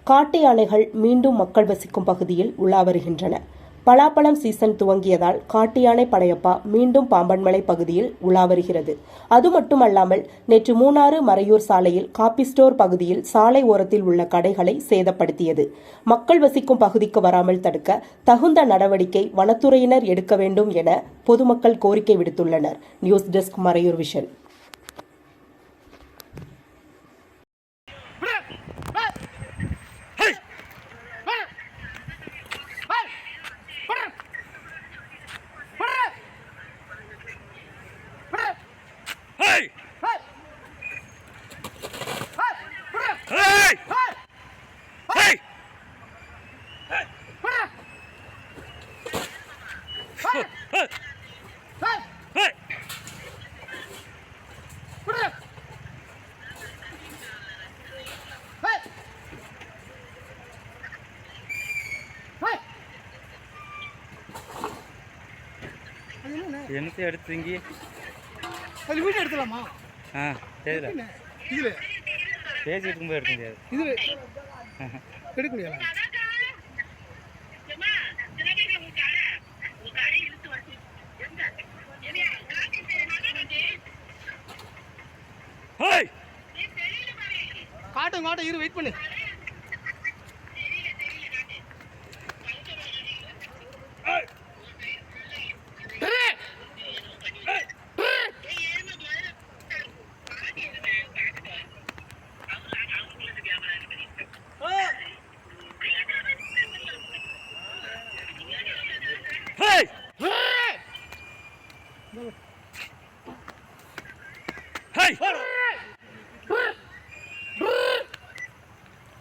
காட்டு யானைகள் மீண்டும் மக்கள் வசிக்கும் பகுதியில் உலா வருகின்றன. பலாப்பழம் சீசன் துவங்கியதால் காட்டு யானை படையப்பா மீண்டும் பாம்பன்மலை பகுதியில் உலா வருகிறது. அது மட்டுமல்லாமல் நேற்று மூணாறு மறையூர் சாலையில் காபி ஸ்டோர் பகுதியில் சாலை ஓரத்தில் உள்ள கடைகளை சேதப்படுத்தியது. மக்கள் வசிக்கும் பகுதிக்கு வராமல் தடுக்க தகுந்த நடவடிக்கை வனத்துறையினர் எடுக்க வேண்டும் என பொதுமக்கள் கோரிக்கை விடுத்துள்ளனர். News desk, Marayur Vision. என்னத்தை எடுத்தீங்க? அது வீடியோ எடுத்துலாமா? தெரியல. இதுல பேசிட்டு இருக்கும்போது எடுக்க முடியாது. இதுல எடுக்க முடியாது. காட்டும் காட்டும் இரு, வெயிட் பண்ணு.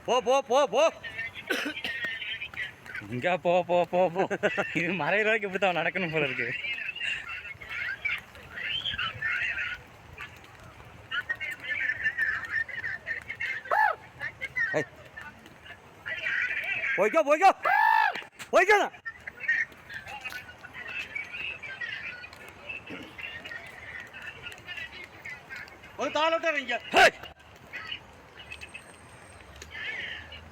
போ போ போ போ இங்க போ போ போ போ. இது மறையிற வரைக்கும் இப்படித்தான் நடக்கணும் போல இருக்கு. போய்க்கோ போய்க்கோ போய்க்கோ. ஒரு தாளோட்ட வைங்க.